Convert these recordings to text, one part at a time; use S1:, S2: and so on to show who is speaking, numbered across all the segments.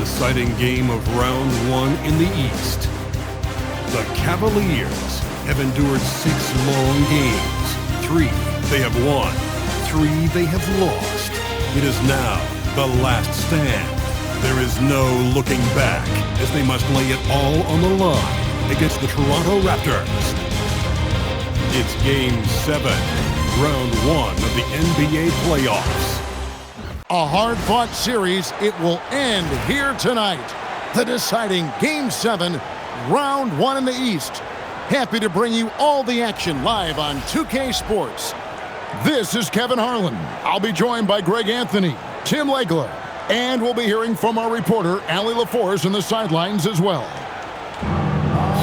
S1: deciding game of round one in the East. The Cavaliers have endured 6 long games. 3 they have won, 3 they have lost. It is now the last stand. There is no looking back as they must lay it all on the line against the Toronto Raptors. It's Game 7, Round 1 of the NBA playoffs.
S2: A hard-fought series. It will end here tonight. The deciding Game 7, Round 1 in the East. Happy to bring you all the action live on 2K Sports. This is Kevin Harlan. I'll be joined by Greg Anthony, Tim Legler, and we'll be hearing from our reporter, Allie LaForce, in the sidelines as well.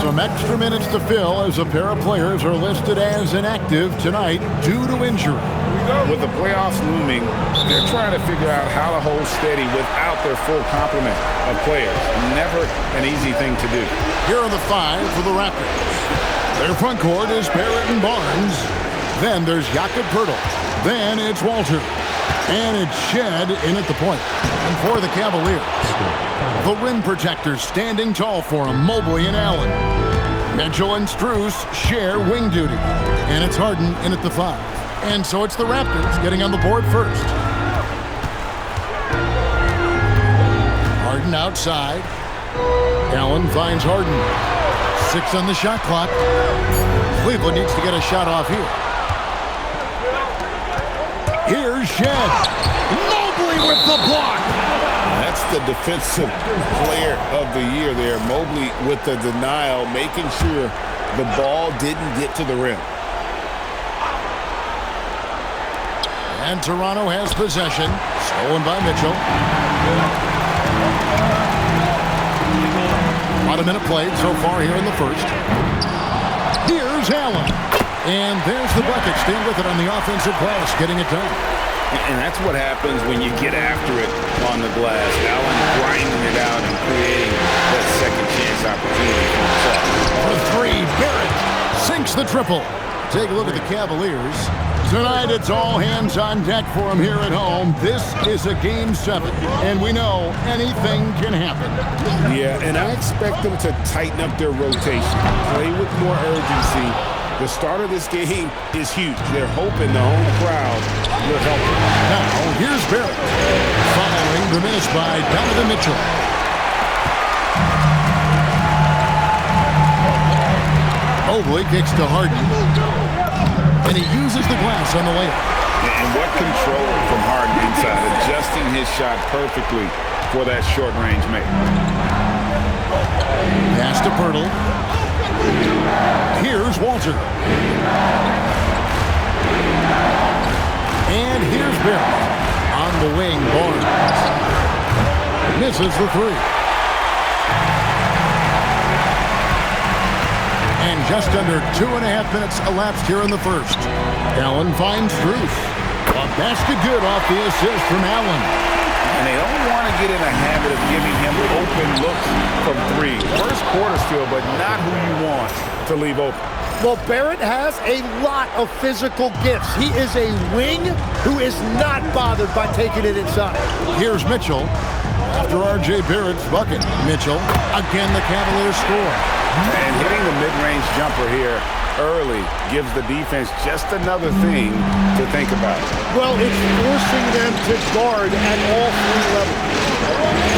S2: Some extra minutes to fill as a pair of players are listed as inactive tonight due to injury.
S3: With the playoffs looming, they're trying to figure out how to hold steady without their full complement of players. Never an easy thing to do.
S2: Here are the 5 for the Raptors. Their front court is Barrett and Barnes. Then there's Jakob Poeltl. Then it's Walter. And it's Shed in at the point. And for the Cavaliers, the rim protectors standing tall for him, Mobley and Allen. Mitchell and Strus share wing duty. And it's Harden in at the 5. And so it's the Raptors getting on the board first. Harden outside. Allen finds Harden. 6 on the shot clock. Cleveland needs to get a shot off here. Here's Shed. Mobley with the block.
S3: That's the defensive player of the year there. Mobley with the denial, making sure the ball didn't get to the rim.
S2: And Toronto has possession. Stolen by Mitchell. About a minute played so far here in the first. Here's Allen. And there's the bucket. Stay with it on the offensive glass, getting it done.
S3: And that's what happens when you get after it on the glass. Allen grinding it out and creating that second chance opportunity for himself.
S2: For 3, Barrett sinks the triple. Take a look at the Cavaliers. Tonight, it's all hands on deck for them here at home. This is a Game 7, and we know anything can happen.
S3: Yeah, and I expect them to tighten up their rotation, play with more urgency. The start of this game is huge. They're hoping the home crowd will help them.
S2: Now, here's Barrett, following the miss by Donovan Mitchell. Mobley kicks to Harden. And he uses the glass on the layup.
S3: And what control from Harden inside, adjusting his shot perfectly for that short-range make.
S2: Pass to Poeltl. Here's Walter. And here's Barrett. On the wing, Barnes. Misses the 3. And just under 2.5 minutes elapsed here in the first. Allen finds Strus. A basket good off the assist from Allen.
S3: And they don't want to get in a habit of giving him open looks from 3. First quarter still, but not who you want to leave open.
S4: Well, Barrett has a lot of physical gifts. He is a wing who is not bothered by taking it inside.
S2: Here's Mitchell. After R.J. Barrett's bucket, Mitchell, again the Cavaliers score.
S3: And hitting the mid-range jumper here early gives the defense just another thing to think about.
S4: Well, it's forcing them to guard at all 3 levels.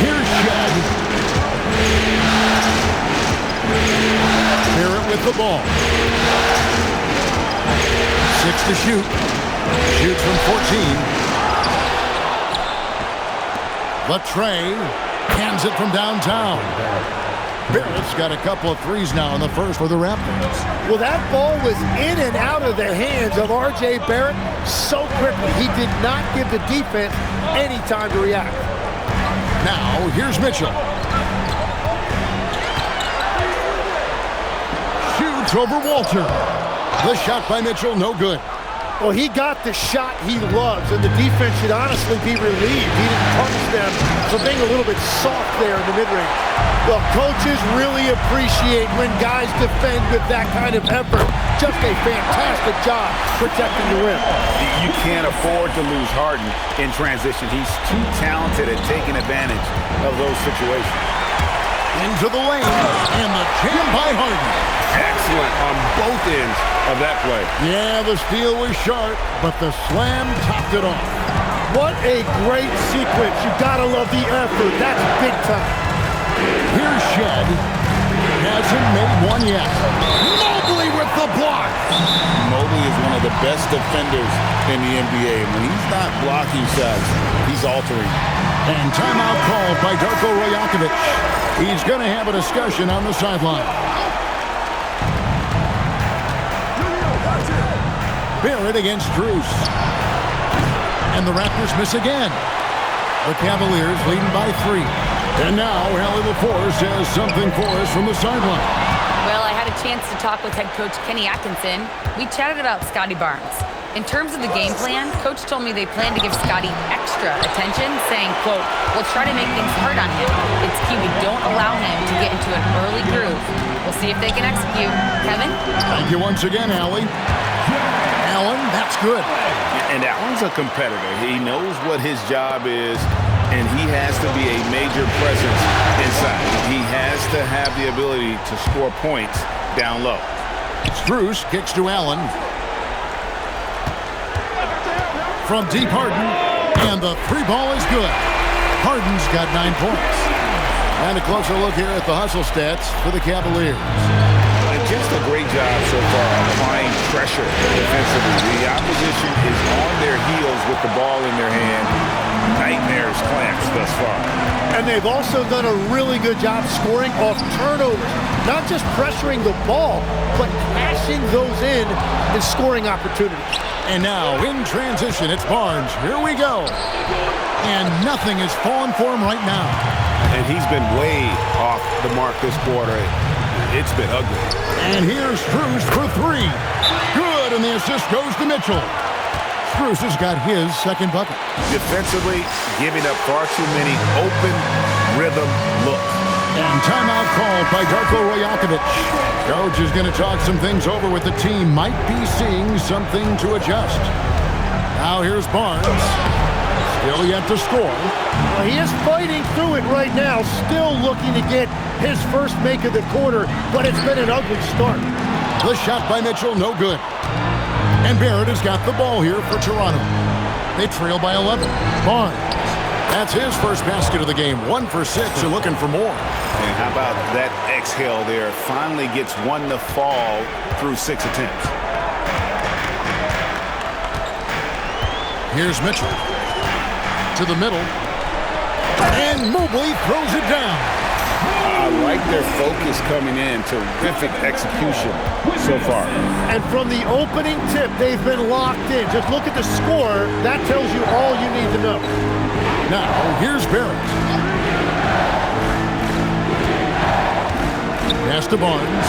S2: Here's Shed. Barrett with the ball. 6 to shoot. Shoots from 14. Latrey hands it from downtown. Barrett's got a couple of threes now in the first for the Raptors.
S4: Well, that ball was in and out of the hands of R.J. Barrett so quickly. He did not give the defense any time to react.
S2: Now, here's Mitchell. Shoots over Walter. The shot by Mitchell, no good.
S4: Well, he got the shot he loves, and the defense should honestly be relieved. He didn't punish them for being a little bit soft there in the mid-range. Well, coaches really appreciate when guys defend with that kind of effort. Just a fantastic job protecting the rim.
S3: You can't afford to lose Harden in transition. He's too talented at taking advantage of those situations.
S2: Into the lane, and the jam by Harden.
S3: Excellent on both ends of that play.
S2: Yeah, the steal was sharp, but the slam topped it off.
S4: What a great sequence. You gotta love the effort. That's big time.
S2: Here's Shed. Hasn't made one yet. Mobley with the block.
S3: Mobley is one of the best defenders in the NBA. When he's not blocking shots, he's altering.
S2: And timeout called by Darko Rajakovic. He's going to have a discussion on the sideline. Barrett against Strus. And the Raptors miss again. The Cavaliers leading by 3. And now Allie LaForce has something for us from the sideline.
S5: Well, I had a chance to talk with head coach Kenny Atkinson. We chatted about Scotty Barnes. In terms of the game plan, coach told me they plan to give Scotty extra attention, saying, quote, "We'll try to make things hard on him. It's key we don't allow him to get into an early groove. We'll see if they can execute." Kevin?
S2: Thank you once again, Allie. Allen, that's good.
S3: And Allen's a competitor. He knows what his job is, and he has to be a major presence inside. He has to have the ability to score points down low.
S2: Strus kicks to Allen. From deep, Harden, and the 3 ball is good. Harden's got 9 points. And a closer look here at the hustle stats for the Cavaliers.
S3: Just a great job so far applying pressure defensively. The opposition is on their heels with the ball in their hand. Nightmares clamps thus far.
S4: And they've also done a really good job scoring off turnovers. Not just pressuring the ball, but cashing those in and scoring opportunities.
S2: And now, in transition, it's Barnes. Here we go. And nothing is falling for him right now.
S3: And he's been way off the mark this quarter. It's been ugly.
S2: And here's Strus for 3. Good, and the assist goes to Mitchell. Strus has got his second bucket.
S3: Defensively, giving up far too many open rhythm looks.
S2: And timeout called by Darko Rajakovic. Coach is going to talk some things over with the team. Might be seeing something to adjust. Now here's Barnes. Still yet to score.
S4: Well, he is fighting through it right now. Still looking to get his first make of the quarter, but it's been an ugly start.
S2: The shot by Mitchell, no good. And Barrett has got the ball here for Toronto. They trail by 11. Barnes. That's his first basket of the game. 1 for 6 and looking for more.
S3: And how about that exhale there? Finally gets one to fall through 6 attempts.
S2: Here's Mitchell. To the middle. And Mobley throws it down.
S3: I like their focus coming in. Terrific execution so far.
S4: And from the opening tip, they've been locked in. Just look at the score. That tells you all you need to know.
S2: Now, here's Barrett. Pass to Barnes.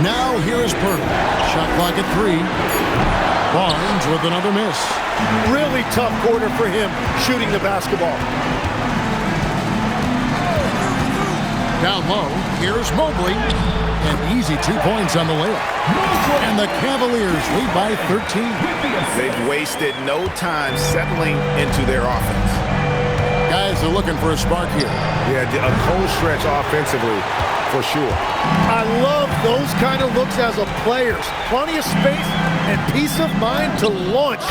S2: Now, here is Purtle. Shot clock at 3. Barnes with another miss.
S4: Really tough quarter for him shooting the basketball.
S2: Down low, here's Mobley. An easy 2 points on the layup. And the Cavaliers lead by 13.
S3: They've wasted no time settling into their offense.
S2: Guys are looking for a spark here.
S3: Yeah, a cold stretch offensively for sure.
S4: I love those kind of looks as a player. Plenty of space and peace of mind to launch.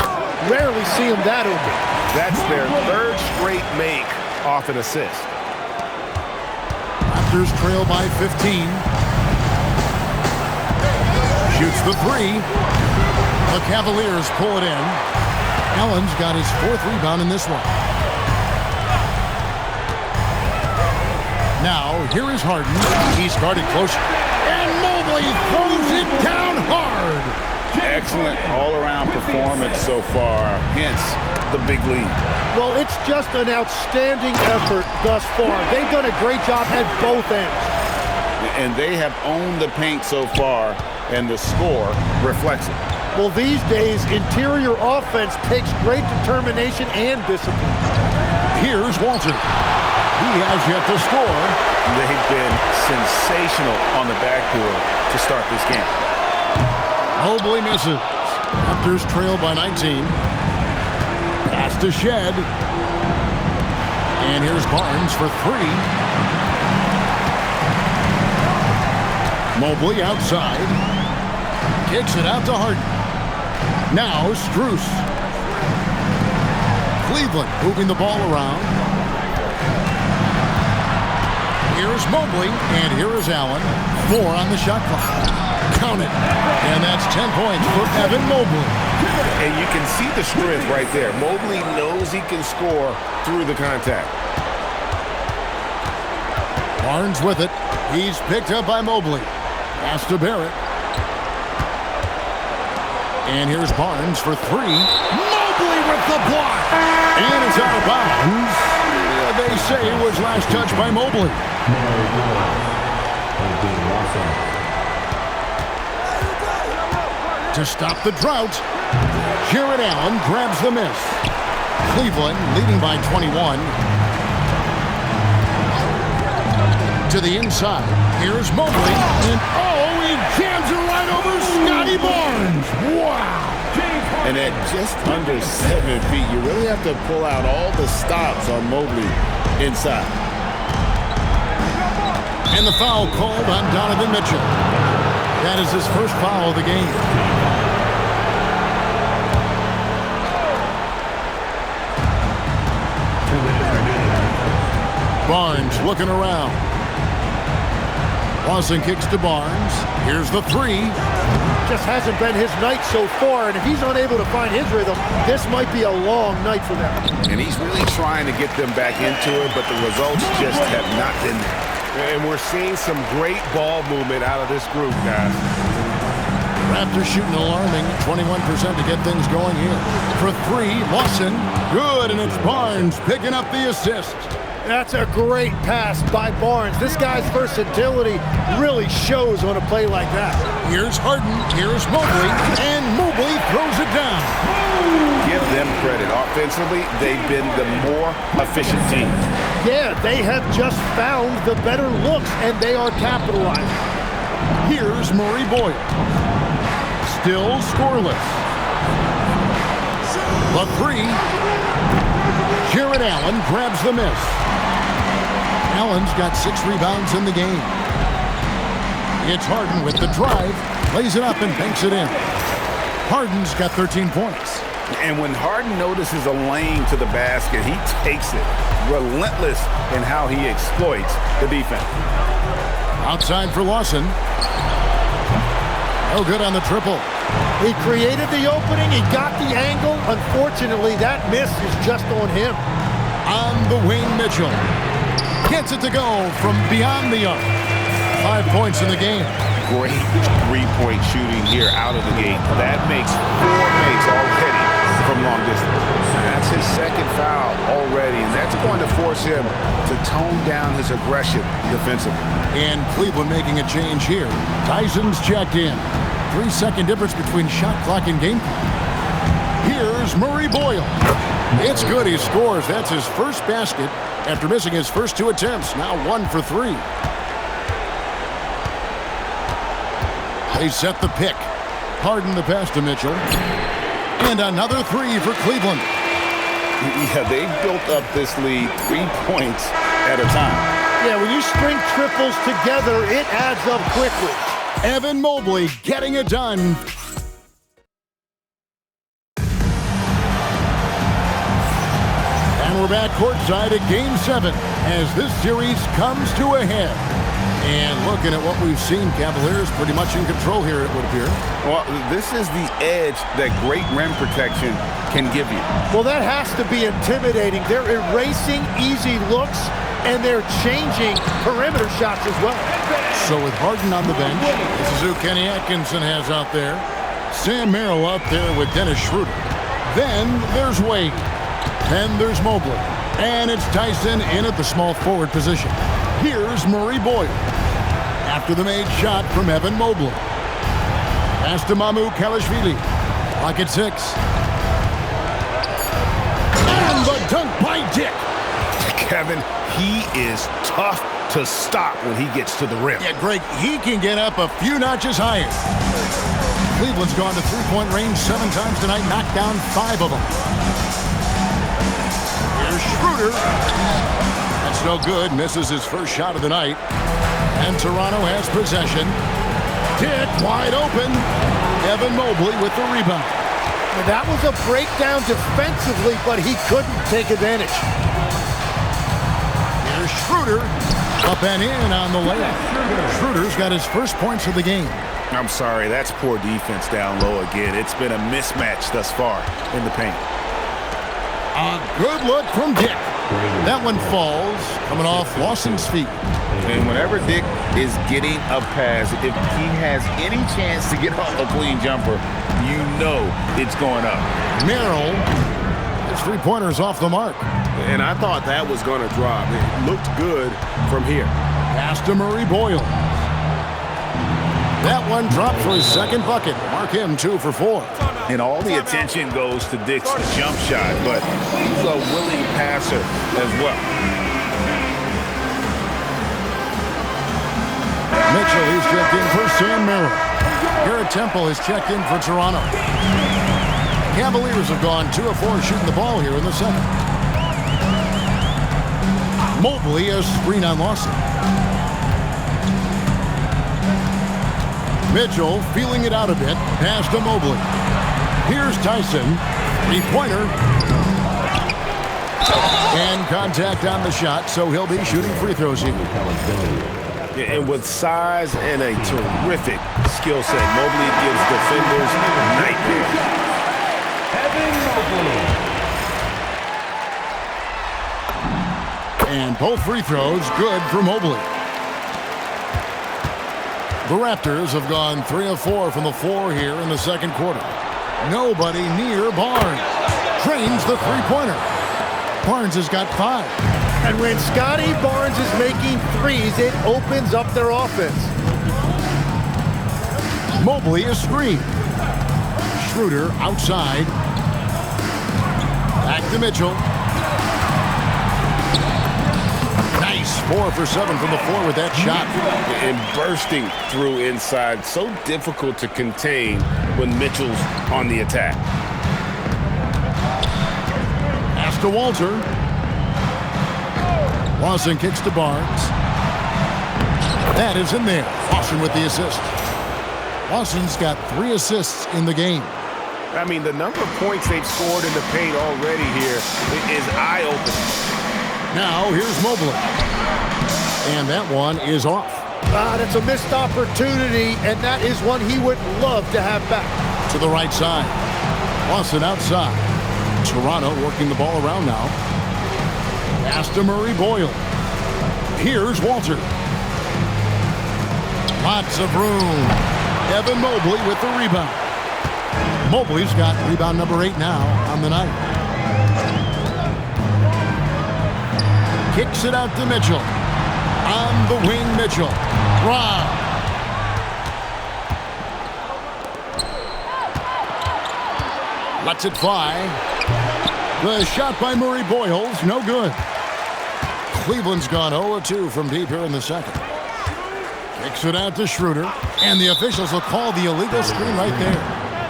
S4: Rarely see them that open.
S3: That's their 3rd straight make off an assist.
S2: Raptors trail by 15. Shoots the 3. The Cavaliers pull it in. Allen's got his 4th rebound in this one. Now, here is Harden. He's guarded closer. And Mobley throws it down hard.
S3: Excellent all-around performance so far, hence the big lead.
S4: Well, it's just an outstanding effort thus far. They've done a great job at both ends.
S3: And they have owned the paint so far and the score reflects it.
S4: Well, these days, interior offense takes great determination and discipline.
S2: Here's Walter. He has yet to score.
S3: They've been sensational on the backboard to start this game.
S2: Mobley misses. Raptors trail by 19. Pass to Shed. And here's Barnes for 3. Mobley outside. Kicks it out to Harden. Now Strus. Cleveland moving the ball around. Here's Mobley, and here is Allen. 4 on the shot clock. Count it. And that's 10 points for Evan Mobley.
S3: And you can see the strength right there. Mobley knows he can score through the contact.
S2: Barnes with it. He's picked up by Mobley. Pass to Barrett. And here's Barnes for 3. Mobley with the block. And it's out of bounds. They say it was last touched by Mobley. To stop the drought, Jared Allen grabs the miss. Cleveland leading by 21. To the inside. Here's Mobley. And he jams it right over Scotty Barnes. Wow.
S3: And at just under 7 feet, you really have to pull out all the stops on Mobley inside.
S2: And the foul called on Donovan Mitchell. That is his first foul of the game. Barnes looking around. Lawson kicks to Barnes. Here's the 3.
S4: Just hasn't been his night so far, and if he's unable to find his rhythm, this might be a long night for them.
S3: And he's really trying to get them back into it, but the results just have not been there. And we're seeing some great ball movement out of this group, guys.
S2: Raptors shooting alarming, 21% to get things going here. For 3, Lawson. Good, and it's Barnes picking up the assist.
S4: That's a great pass by Barnes. This guy's versatility really shows on a play like that.
S2: Here's Harden, here's Mobley, and Mobley throws it down.
S3: Give them credit. Offensively, they've been the more efficient team.
S4: Yeah, they have just found the better looks, and they are capitalizing.
S2: Here's Murray Boyle. Still scoreless. The 3. Jared Allen grabs the miss. Allen's got 6 rebounds in the game. It's Harden with the drive, lays it up and banks it in. Harden's got 13 points.
S3: And when Harden notices a lane to the basket, he takes it. Relentless in how he exploits the defense.
S2: Outside for Lawson. No good on the triple.
S4: He created the opening. He got the angle. Unfortunately, that miss is just on him.
S2: On the wing, Mitchell. Gets it to go from beyond the arc. 5 points in the game.
S3: Great three-point shooting here out of the gate. That makes 4 makes already from long distance. That's his second foul already, and that's going to force him to tone down his aggression defensively.
S2: And Cleveland making a change here. Tyson's checked in. 3-second difference between shot clock and game clock. Here's Murray Boyle. It's good. He scores. That's his first basket after missing his first 2 attempts. Now 1 for 3. They set the pick. Harden the pass to Mitchell. And another 3 for Cleveland.
S3: Yeah, they've built up this lead 3 points at a time.
S4: Yeah, when you string triples together, it adds up quickly.
S2: Evan Mobley getting it done. And we're back courtside at Game 7 as this series comes to a head. And looking at what we've seen, Cavaliers pretty much in control here, it would appear.
S3: Well, this is the edge that great rim protection can give you.
S4: Well, that has to be intimidating. They're erasing easy looks, and they're changing perimeter shots as well.
S2: So with Harden on the bench, this is who Kenny Atkinson has out there. Sam Merrill out there with Dennis Schroeder. Then there's Wade. Then there's Mobley. And it's Tyson in at the small forward position. Here's Murray Boyle. After the made shot from Evan Mobley. Pass to Mamu Kalashvili. Lock at 6. And the dunk by Dick.
S3: Kevin, he is tough to stop when he gets to the rim.
S2: Yeah, Greg, he can get up a few notches higher. Cleveland's gone to three-point range 7 times tonight, knocked down 5 of them. Here's Schroeder. That's no good. Misses his first shot of the night. And Toronto has possession. Dick wide open. Evan Mobley with the rebound.
S4: And that was a breakdown defensively, but he couldn't take advantage.
S2: Here's Schroeder. Up and in on the layup. Schroeder's got his first points of the game.
S3: I'm sorry, that's poor defense down low again. It's been a mismatch thus far in the paint.
S2: A good look from Dick. That one falls, coming off Lawson's feet.
S3: And whenever Dick is getting a pass, if he has any chance to get off a clean jumper, you know it's going up.
S2: Merrill, his three-pointer's off the mark.
S6: And I thought that was going to drop. It looked good from here.
S2: Pass to Murray Boyle. That one dropped for his second bucket. Mark him 2 for 4.
S3: And all the attention goes to Dick's jump shot, but he's a willing passer as well.
S2: Mitchell, he's checked in for Sam Merrill. Garrett Temple has checked in for Toronto. Cavaliers have gone 2 of 4 shooting the ball here in the second. Mobley a screen on Lawson. Mitchell feeling it out a bit. Pass to Mobley. Here's Tyson. Three-pointer. And contact on the shot, so he'll be shooting free throws here.
S3: And with size and a terrific skill set, Mobley gives defenders nightmares.
S2: And both free throws good for Mobley. The Raptors have gone 3 of 4 from the floor here in the second quarter. Nobody near Barnes. Drains the three-pointer. Barnes has got 5.
S4: And when Scotty Barnes is making threes, it opens up their offense.
S2: Mobley a screen. Schroeder outside. Back to Mitchell. Nice 4 for 7 from the floor with that shot.
S3: And bursting through inside, so difficult to contain when Mitchell's on the attack.
S2: Pass to Walter. Lawson kicks to Barnes. That is in there. Lawson with the assist. Lawson's got 3 assists in the game.
S6: I mean, the number of points they've scored in the paint already here is eye-opening.
S2: Now, here's Mobley. And that one is off.
S4: That's a missed opportunity, and that is one he would love to have back.
S2: To the right side. Lawson outside. Toronto working the ball around now. Pass to Murray Boyle. Here's Walter. Lots of room. Evan Mobley with the rebound. Mobley's got rebound number 8 now on the night. Kicks it out to Mitchell. On the wing, Mitchell. Rob. Lets it fly. The shot by Murray Boyles, no good. Cleveland's gone 0-2 from deep here in the second. Kicks it out to Schroeder. And the officials will call the illegal screen right there.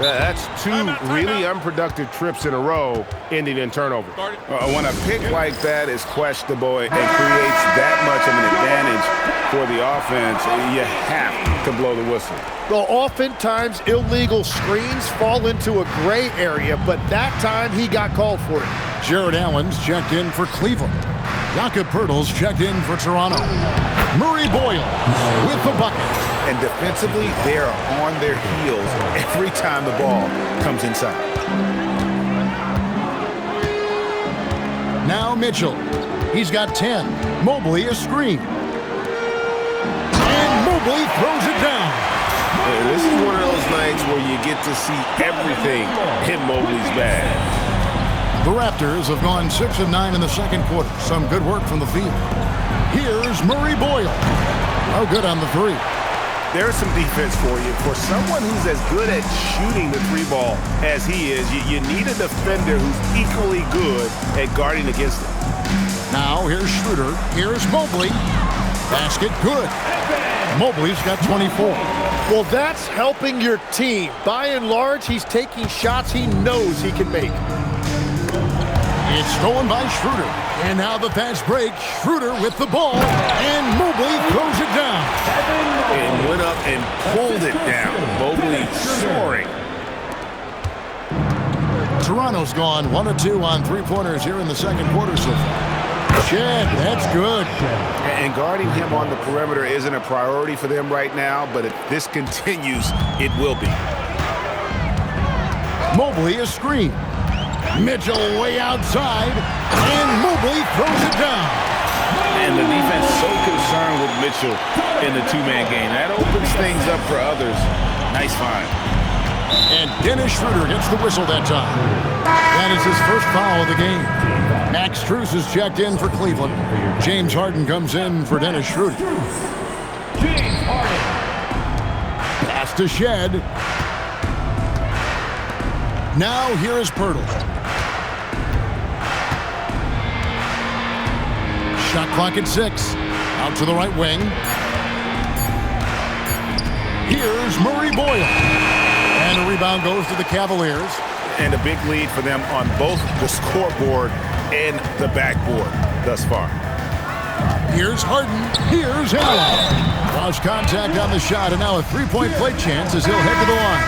S6: That's 2 really unproductive trips in a row, ending in turnover.
S3: When a pick like that is questionable and creates that much of an advantage for the offense, you have to blow the whistle.
S4: Well, oftentimes illegal screens fall into a gray area, but that time he got called for it.
S2: Jared Allen's checked in for Cleveland. Jakob Poeltl's checked in for Toronto. Murray Boyle with the bucket.
S3: And defensively, they are on their heels every time the ball comes inside.
S2: Now Mitchell. He's got 10. Mobley a screen. And Mobley throws it down.
S6: This is one of those nights where you get to see everything hit Mobley's bag.
S2: The Raptors have gone 6 of 9 in the second quarter. Some good work from the field. Here's Murray Boyle. No good on the 3.
S6: there's some defense for you. For someone who's as good at shooting the three ball as he is, you need a defender who's equally good at guarding against it.
S2: Now here's Schroeder. Here's Mobley. Basket good. Mobley's got 24.
S4: Well, that's helping your team. By and large, he's taking shots he knows he can make.
S2: It's stolen by Schroeder. And now the fast break. Schroeder with the ball. And Mobley throws it down.
S3: And went up and pulled it down. Mobley soaring.
S2: Toronto's gone 1 of 2 on three-pointers here in the second quarter so far. Shed, that's good.
S3: And guarding him on the perimeter isn't a priority for them right now, but if this continues, it will be.
S2: Mobley a screen. Mitchell way outside, and Mobley throws it down.
S3: And the defense so concerned with Mitchell in the two-man game. That opens things up for others. Nice find.
S2: And Dennis Schroeder gets the whistle that time. That is his first foul of the game. Max Strus is checked in for Cleveland. James Harden comes in for Dennis Schroeder. Pass to Shed. Now here is Pirtle. Shot clock at 6. Out to the right wing. Here's Murray Boyle. And a rebound goes to the Cavaliers.
S3: And a big lead for them on both the scoreboard and the backboard thus far.
S2: Here's Harden. Here's Allen. Lost contact on the shot, and now a three-point play chance as he'll head to the line.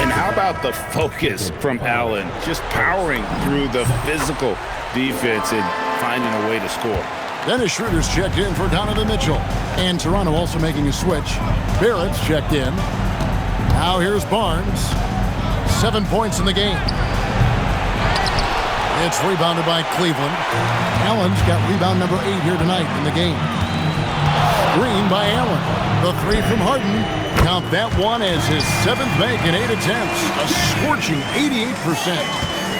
S3: And how about the focus from Allen? Just powering through the physical defense and finding a way to score.
S2: Dennis Schroeder's checked in for Donovan Mitchell. And Toronto also making a switch. Barrett's checked in. Now here's Barnes. 7 points in the game. It's rebounded by Cleveland. Allen's got rebound number 8 here tonight in the game. Screen by Allen. The three from Harden. Count that one as his 7th make in 8 attempts. A scorching 88%.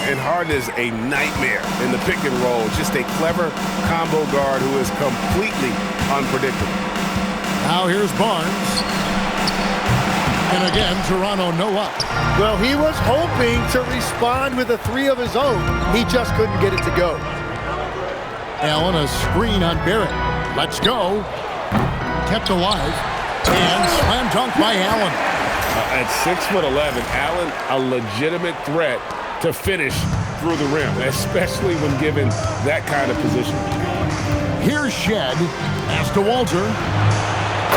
S6: And Harden is a nightmare in the pick and roll. Just a clever combo guard who is completely unpredictable.
S2: Now here's Barnes. And again, Toronto no up.
S4: Well, he was hoping to respond with a three of his own. He just couldn't get it to go.
S2: Allen, a screen on Barrett. Let's go. Kept alive. And slam dunk by Allen.
S6: At 6'11", Allen, a legitimate threat to finish through the rim, especially when given that kind of position.
S2: Here's Shed. Pass to Walter.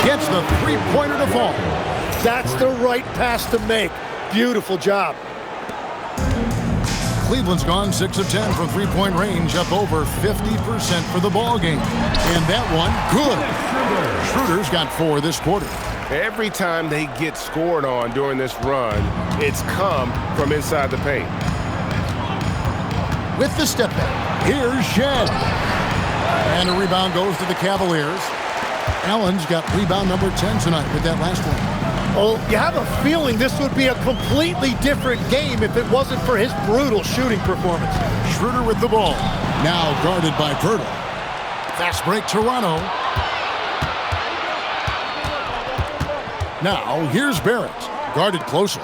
S2: Gets the three-pointer to fall.
S4: That's the right pass to make. Beautiful job.
S2: Cleveland's gone 6 of 10 from three-point range, up over 50% for the ball game. And that one, good. Schroeder's got 4 this quarter.
S6: Every time they get scored on during this run, it's come from inside the paint.
S2: With the step back, here's Shed. And a rebound goes to the Cavaliers. Allen's got rebound number 10 tonight with that last one.
S4: Oh, you have a feeling this would be a completely different game if it wasn't for his brutal shooting performance.
S2: Schroeder with the ball. Now guarded by Pirtle. Fast break Toronto. Now here's Barrett. Guarded closer.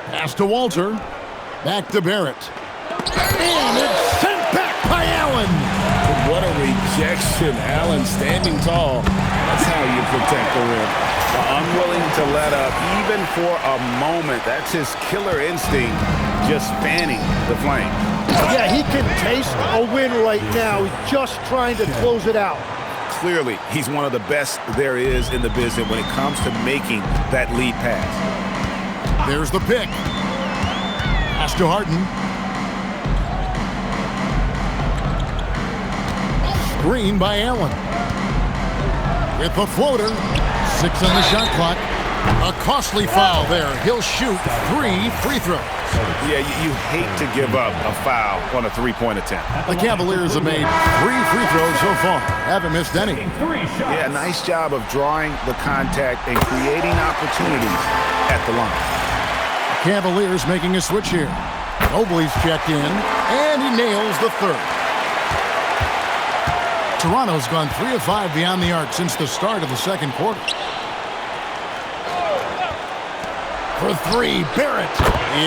S2: Pass to Walter. Back to Barrett. And it's sent back by Allen.
S3: What a rejection. Allen standing tall. That's how you protect the rim. Unwilling to let up even for a moment. That's his killer instinct, just fanning the flame.
S4: Yeah, he can taste a win right now. He's just trying to close it out.
S3: Clearly, he's one of the best there is in the business when it comes to making that lead pass.
S2: There's the pick. Pass to Harden. Screen by Allen. With the floater. 6 on the shot clock. A costly foul there. He'll shoot 3 free throws.
S3: Yeah, you hate to give up a foul on a three-point attempt.
S2: The Cavaliers have made 3 free throws so far. Haven't missed any.
S3: Yeah, nice job of drawing the contact and creating opportunities at the line.
S2: Cavaliers making a switch here. Mobley's checked in, and he nails the third. Toronto's gone 3 of 5 beyond the arc since the start of the second quarter. For 3, Barrett.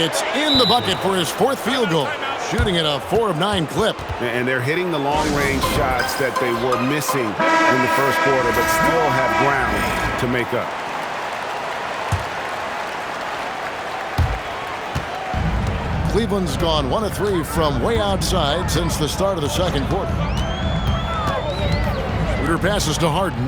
S2: It's in the bucket for his 4th field goal, shooting at a 4 of 9 clip.
S6: And they're hitting the long-range shots that they were missing in the first quarter, but still have ground to make up.
S2: Cleveland's gone 1 of 3 from way outside since the start of the second quarter. Scooter passes to Harden.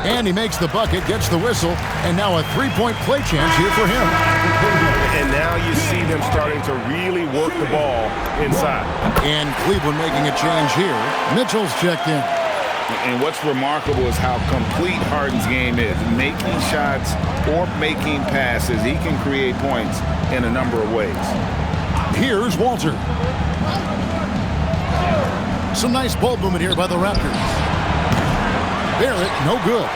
S2: And he makes the bucket, gets the whistle, and now a 3-point play chance here for him.
S6: And now you see them starting to really work the ball inside.
S2: And Cleveland making a change here. Mitchell's checked in.
S3: And what's remarkable is how complete Harden's game is. Making shots or making passes, he can create points in a number of ways.
S2: Here's Walter. Some nice ball movement here by the Raptors. Barrett, no good.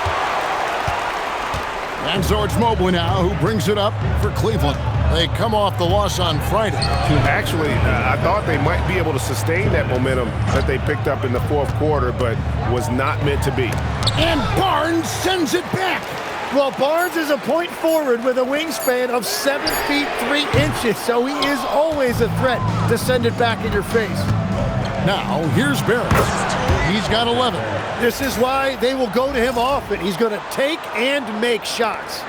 S2: And so it's Mobley now who brings it up for Cleveland. They come off the loss on Friday.
S6: Actually, I thought they might be able to sustain that momentum that they picked up in the fourth quarter, but was not meant to be.
S2: And Barnes sends it back.
S4: Well, Barnes is a point forward with a wingspan of 7 feet 3 inches, so he is always a threat to send it back in your face.
S2: Now, here's Barrett. He's got 11.
S4: This is why they will go to him often. He's going to take and make shots.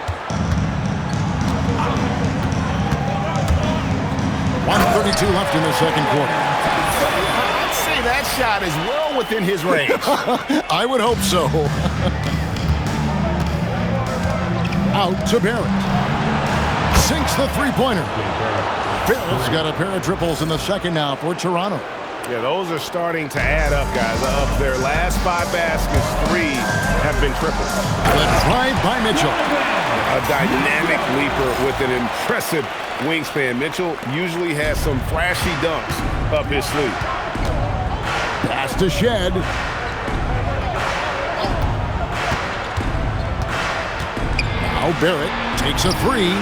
S2: 1:32 left in the second quarter.
S6: I'd say that shot is well within his range.
S2: I would hope so. Out to Barrett. Sinks the three-pointer. Barrett's got a pair of triples in the second now for Toronto.
S6: Yeah, those are starting to add up, guys. Of their last 5 baskets, 3 have been triples.
S2: The drive by Mitchell.
S6: A dynamic leaper with an impressive wingspan. Mitchell usually has some flashy dunks up his sleeve.
S2: Pass to Shed. Now Barrett takes a 3.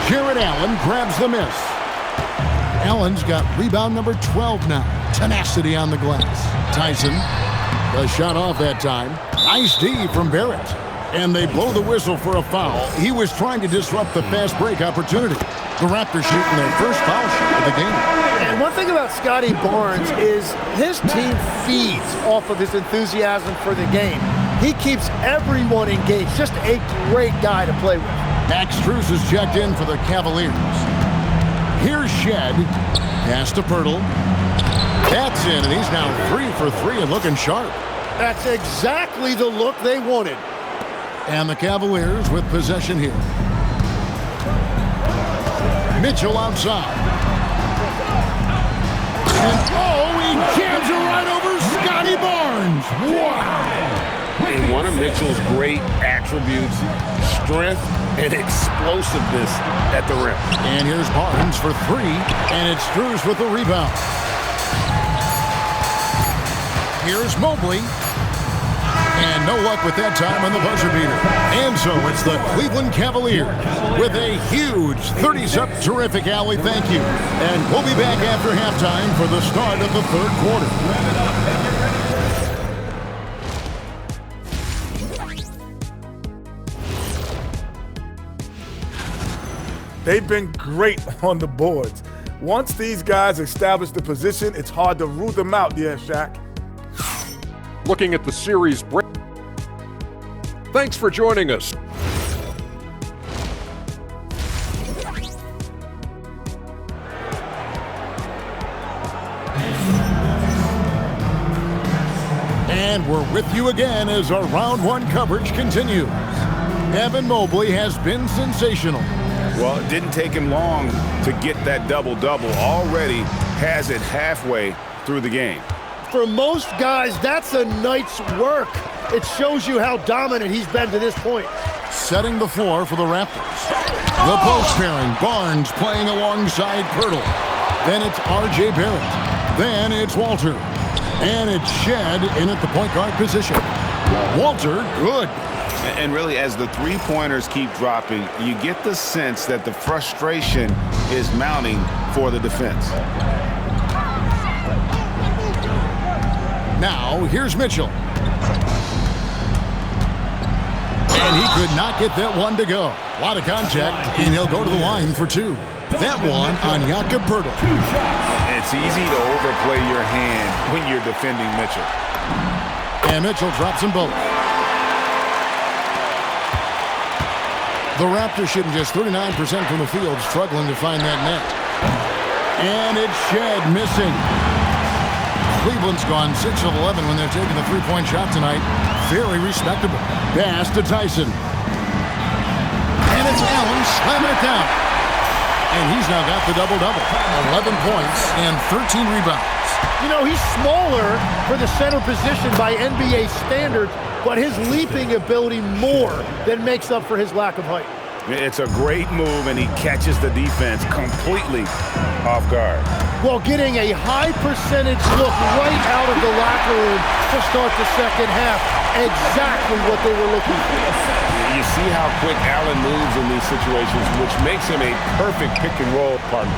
S2: Jared Allen grabs the miss. Allen's got rebound number 12 now. Tenacity on the glass. Tyson, the shot off that time. Nice D from Barrett. And they blow the whistle for a foul. He was trying to disrupt the fast break opportunity. The Raptors shooting their first foul shot of the game.
S4: And one thing about Scotty Barnes is his team feeds off of his enthusiasm for the game. He keeps everyone engaged. Just a great guy to play with.
S2: Max Strus is checked in for the Cavaliers. Here's Shed. Pass to Pirtle. That's in, and he's now 3 for 3 and looking sharp.
S4: That's exactly the look they wanted.
S2: And the Cavaliers with possession here. Mitchell outside. And he jams it right over Scotty Barnes. Wow!
S3: And one of Mitchell's great attributes, strength and explosiveness at the rim.
S2: And here's Barnes for 3, and it's Strus with the rebound. Here's Mobley. And no luck with that time on the buzzer beater. And so it's the Cleveland Cavaliers with a huge 30-7 terrific alley thank you. And we'll be back after halftime for the start of the third quarter.
S7: They've been great on the boards. Once these guys establish the position, it's hard to rule them out, yeah, Shaq.
S8: Looking at the series break. Thanks for joining us.
S2: And we're with you again as our round 1 coverage continues. Evan Mobley has been sensational.
S3: Well, it didn't take him long to get that double-double. Already has it halfway through the game.
S4: For most guys, that's a night's work. It shows you how dominant he's been to this point.
S2: Setting the floor for the Raptors. The post pairing, Barnes playing alongside Pirtle. Then it's R.J. Barrett. Then it's Walter. And it's Shed in at the point guard position. Walter, good.
S3: And really, as the three-pointers keep dropping, you get the sense that the frustration is mounting for the defense.
S2: Now, here's Mitchell. And he could not get that one to go. A lot of contact, and he'll go to the line for two. That one on Jakob Poeltl.
S3: It's easy to overplay your hand when you're defending Mitchell.
S2: And Mitchell drops them both. The Raptors shooting just 39% from the field, struggling to find that net. And it's Shed missing. Cleveland's gone 6 of 11 when they're taking the three-point shot tonight. Very respectable. Pass to Tyson. And it's Allen slamming it down. And he's now got the double-double. 11 points and 13 rebounds.
S4: You know, he's smaller for the center position by NBA standards, but his leaping ability more than makes up for his lack of height.
S3: It's a great move, and he catches the defense completely off guard.
S4: Well, getting a high percentage look right out of the locker room to start the second half. Exactly what they were looking for.
S3: You see how quick Allen moves in these situations, which makes him a perfect pick-and-roll partner.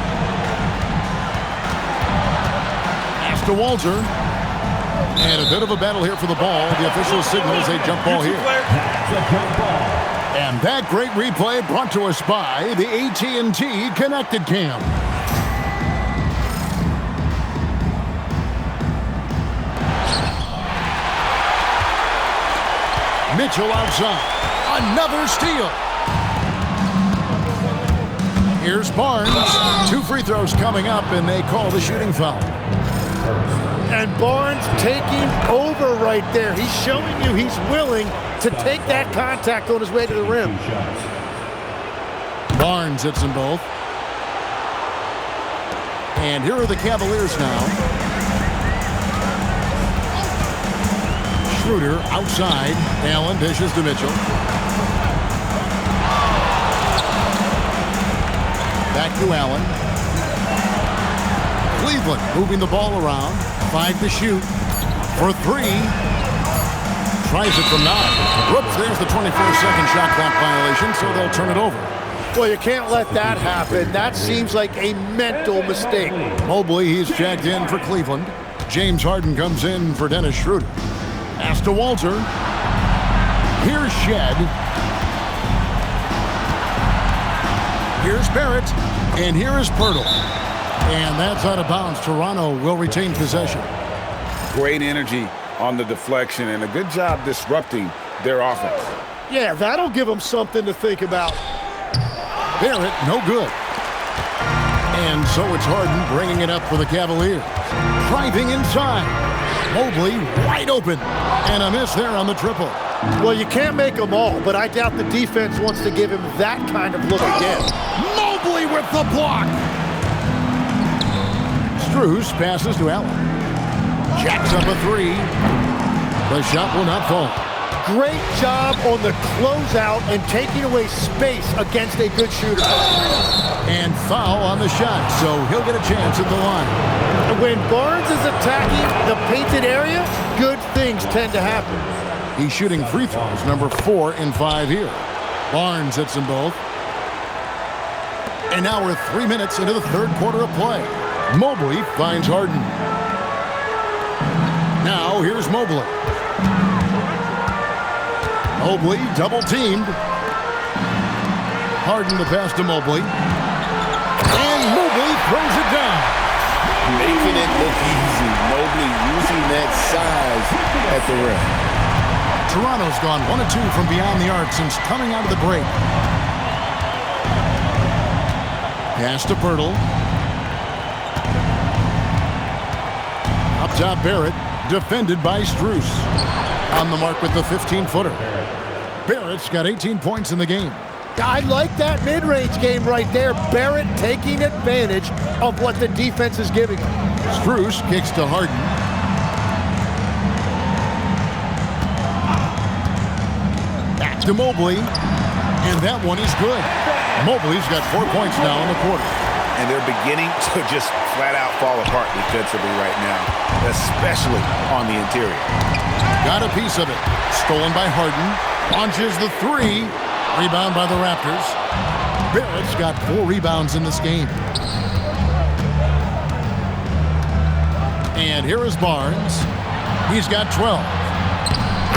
S2: Pass to Walter. And a bit of a battle here for the ball. The official signals a jump ball here. And that great replay brought to us by the AT&T Connected Cam. Mitchell outside. Another steal. Here's Barnes. 2 free throws coming up, and they call the shooting foul.
S4: And Barnes taking over right there. He's showing you he's willing to take that contact on his way to the rim.
S2: Barnes hits them both. And here are the Cavaliers now. Schroeder outside. Allen dishes to Mitchell. Back to Allen. Cleveland moving the ball around. 5 to shoot. For 3. Tries it from 9. Whoops, there's the 24-second shot clock violation, so they'll turn it over.
S4: Well, you can't let that happen. That seems like a mental mistake.
S2: Mobley, he's checked in for Cleveland. James Harden comes in for Dennis Schroeder. Pass to Walter. Here's Shed. Here's Barrett. And here is Poeltl. And that's out of bounds. Toronto will retain possession.
S3: Great energy on the deflection and a good job disrupting their offense.
S4: Yeah, that'll give them something to think about.
S2: Barrett, no good. And so it's Harden bringing it up for the Cavaliers. Driving inside. Mobley wide open. And a miss there on the triple.
S4: Well, you can't make them all, but I doubt the defense wants to give him that kind of look again.
S2: Mobley with the block. Strus passes to Allen. Jacks up a 3. The shot will not fall.
S4: Great job on the closeout and taking away space against a good shooter.
S2: And foul on the shot, so he'll get a chance at the line.
S4: When Barnes is attacking the painted area, good things tend to happen.
S2: He's shooting free throws, number 4 and 5 here. Barnes hits them both. And now we're 3 minutes into the third quarter of play. Mobley finds Harden. Now here's Mobley. Mobley double-teamed. Harden to pass to Mobley. And Mobley throws it down.
S3: Making it look easy. Mobley using that size at the rim.
S2: Toronto's gone 1 of 2 from beyond the arc since coming out of the break. Pass to Poeltl. Up top, Barrett. Defended by Strus. On the mark with the 15-footer. Barrett's got 18 points in the game.
S4: I like that mid-range game right there. Barrett taking advantage of what the defense is giving him.
S2: Strus kicks to Harden. Back to Mobley. And that one is good. Mobley's got 4 points now in the quarter.
S3: And they're beginning to just flat out fall apart defensively right now, especially on the interior.
S2: Got a piece of it. Stolen by Harden. Launches the three. Rebound by the Raptors. Barrett's got 4 rebounds in this game. And here is Barnes. He's got 12.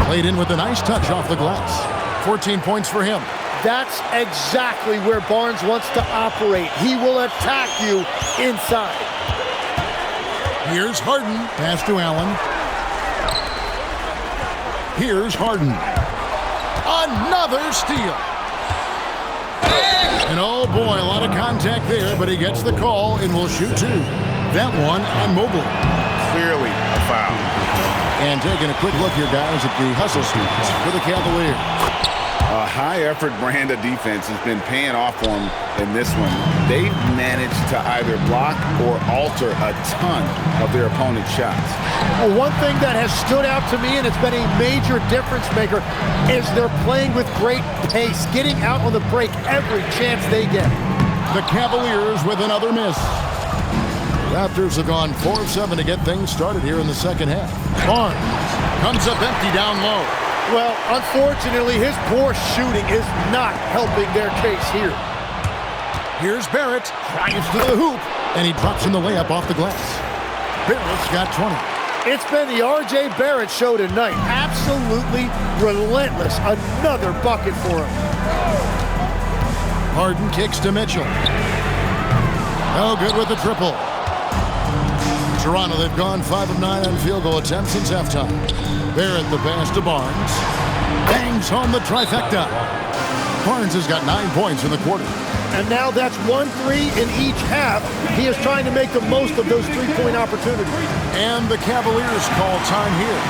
S2: Played in with a nice touch off the glass. 14 points for him.
S4: That's exactly where Barnes wants to operate. He will attack you inside.
S2: Here's Harden. Pass to Allen. Here's Harden. Another steal. And oh boy, a lot of contact there, but he gets the call and will shoot 2. That one on Mobley.
S3: Clearly a foul.
S2: And taking a quick look here, guys, at the hustle streaks for the Cavaliers.
S3: A high-effort brand of defense has been paying off for them in this one. They've managed to either block or alter a ton of their opponent's shots.
S4: Well, one thing that has stood out to me, and it's been a major difference maker, is they're playing with great pace, getting out on the break every chance they get.
S2: The Cavaliers with another miss. Raptors have gone 4 of 7 to get things started here in the second half. Barnes comes up empty down low.
S4: Well, unfortunately, his poor shooting is not helping their case here.
S2: Here's Barrett. Drives to the hoop. And he drops in the layup off the glass. Barrett's got 20.
S4: It's been the R.J. Barrett show tonight. Absolutely relentless. Another bucket for him.
S2: Harden kicks to Mitchell. No good with the triple. Toronto, they've gone 5 of 9 on field goal attempts since halftime. Barrett the pass to Barnes. Bangs home the trifecta. Barnes has got 9 points in the quarter.
S4: And now that's 1 3 in each half. He is trying to make the most of those 3-point opportunities.
S2: And the Cavaliers call time here.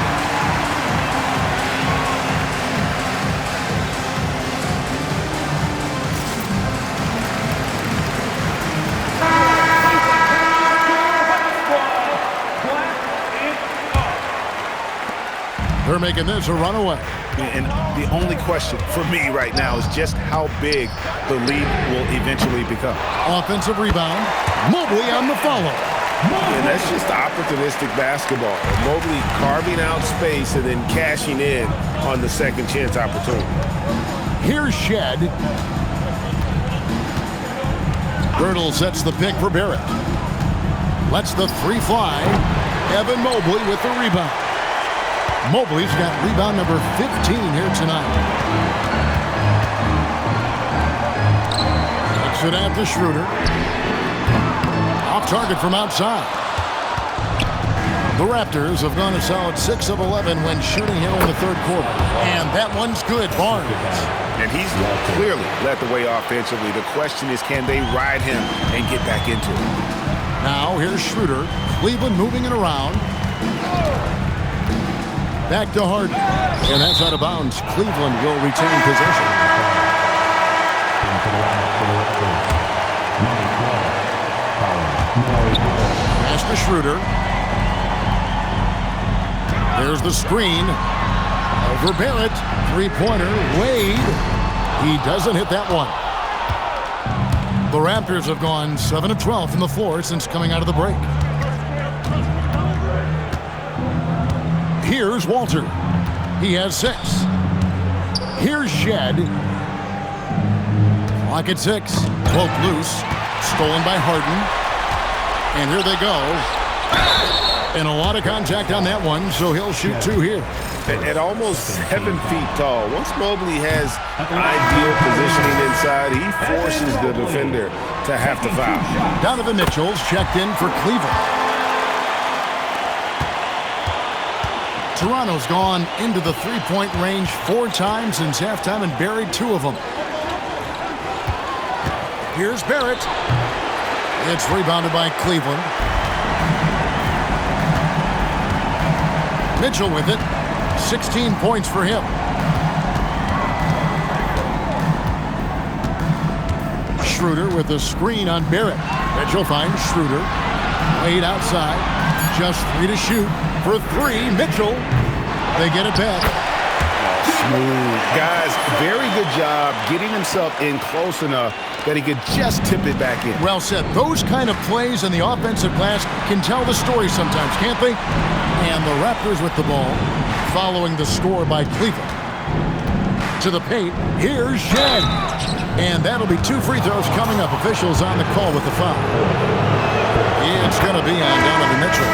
S2: They're making this a runaway.
S3: And the only question for me right now is just how big the lead will eventually become.
S2: Offensive rebound. Mobley on the follow.
S6: And that's just opportunistic basketball. Mobley carving out space and then cashing in on the second chance opportunity.
S2: Here's Shed. Girdle sets the pick for Barrett. Lets the 3 fly. Evan Mobley with the rebound. Mobley's got rebound number 15 here tonight. Takes it out to Schroeder. Off target from outside. The Raptors have gone a solid 6 of 11 when shooting here in the third quarter. And that one's good. Barnes.
S3: And he's clearly led the way offensively. The question is, can they ride him and get back into it?
S2: Now here's Schroeder. Cleveland moving it around. Back to Harden. And that's out of bounds. Cleveland will retain possession. Pass to Schroeder. There's the screen. Over Barrett. 3-pointer. Wade. He doesn't hit that one. The Raptors have gone 7 of 12 from the floor since coming out of the break. Here's Walter. He has 6. Here's Shed. Clock at 6. Cloak loose. Stolen by Harden. And here they go. And a lot of contact on that one, so he'll shoot 2 here.
S6: At almost 7 feet tall, once Mobley has ideal positioning inside, he forces the defender to have to foul.
S2: Donovan Mitchell's checked in for Cleveland. Toronto's gone into the 3-point range 4 times since halftime and buried 2 of them. Here's Barrett. It's rebounded by Cleveland. Mitchell with it. 16 points for him. Schroeder with the screen on Barrett. Mitchell finds Schroeder. Wade outside. Just 3 to shoot. For 3, Mitchell. They get it back.
S3: Smooth. Guys, very good job getting himself in close enough that he could just tip it back in.
S2: Well said. Those kind of plays in the offensive glass can tell the story sometimes, can't they? And the Raptors with the ball. following the score by Cleveland. To the paint, here's Shed. And that'll be 2 free throws coming up. Officials on the call with the foul. It's going to be on Donovan Mitchell.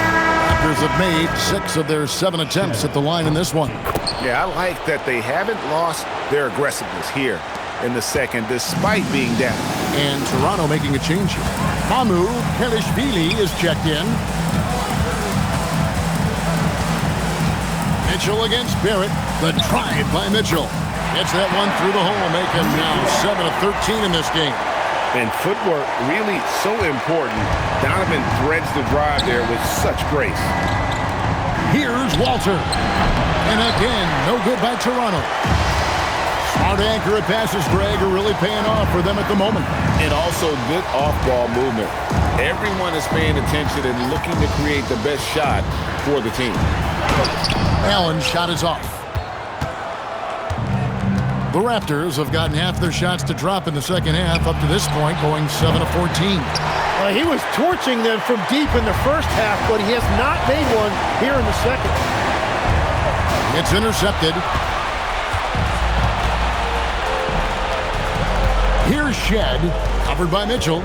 S2: Raptors have made 6 of their 7 attempts at the line in this one.
S3: Yeah, I like that they haven't lost their aggressiveness here in the second, despite being down.
S2: And Toronto making a change here. Mamu Kelishvili is checked in. Mitchell against Barrett. The drive by Mitchell. Gets that one through the hole, making now 7 of 13 in this game.
S3: And footwork really so important. Donovan threads the drive there with such grace.
S2: Here's Walter. And again, no good by Toronto. Smart accurate passes, Greg, are really paying off for them at the moment.
S3: And also good off-ball movement. Everyone is paying attention and looking to create the best shot for the team.
S2: Allen's shot is off. The Raptors have gotten half their shots to drop in the second half up to this point, going 7 of 14.
S4: He was torching them from deep in the first half, but he has not made one here in the second.
S2: It's intercepted. Here's Shed, covered by Mitchell.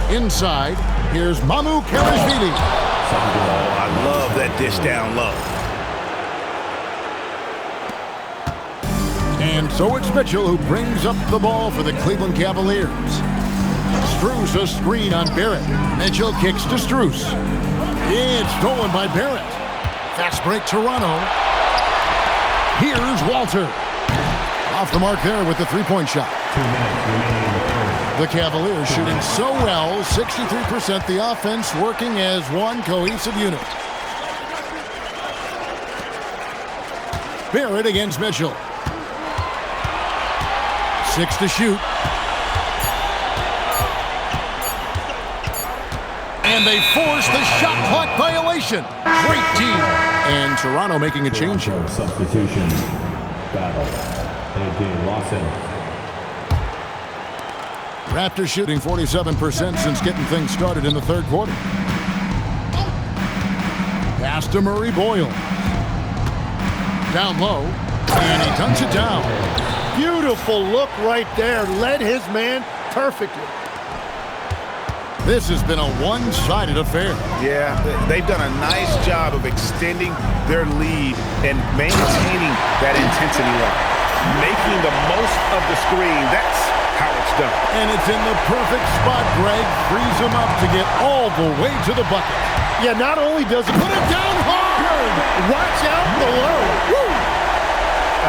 S2: Inside, here's Mamu Kelishvili.
S3: Oh, I love that dish down low.
S2: And so it's Mitchell who brings up the ball for the Cleveland Cavaliers. Strus a screen on Barrett. Mitchell kicks to Strus. It's stolen by Barrett. Fast break Toronto. Here's Walter. Off the mark there with the three-point shot. The Cavaliers shooting so well, 63%, the offense working as one cohesive unit. Barrett against Mitchell. 6 to shoot. And they force the shot clock violation. Great team. And Toronto making a change here.
S9: Substitution. Battle. A.J. Lawson.
S2: Raptors shooting 47% since getting things started in the third quarter. Pass to Murray Boyle. Down low. And he dunks it down.
S4: Beautiful look right there. Led his man perfectly.
S2: This has been a one-sided affair.
S3: Yeah, they've done a nice job of extending their lead and maintaining that intensity level. Making the most of the screen. That's how it's done.
S2: And it's in the perfect spot, Greg. Frees him up to get all the way to the bucket.
S4: Yeah, not only does he put it down hard. Watch out below. Woo!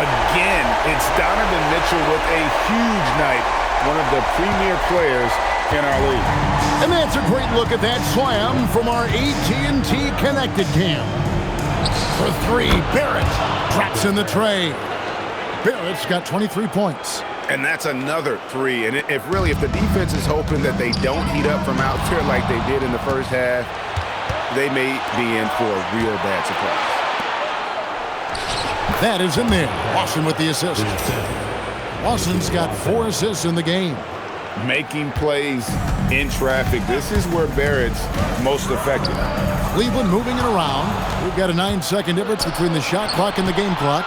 S3: Again, it's Donovan Mitchell with a huge night. One of the premier players in our league.
S2: And that's a great look at that slam from our AT&T Connected Cam. For 3, Barrett drops in the tray. Barrett's got 23 points.
S3: And that's another 3. And if the defense is hoping that they don't heat up from out there like they did in the first half, they may be in for a real bad surprise.
S2: That is in there. Lawson with the assist. Lawson's got 4 assists in the game.
S3: Making plays in traffic. This is where Barrett's most effective.
S2: Cleveland moving it around. We've got a 9-second difference between the shot clock and the game clock.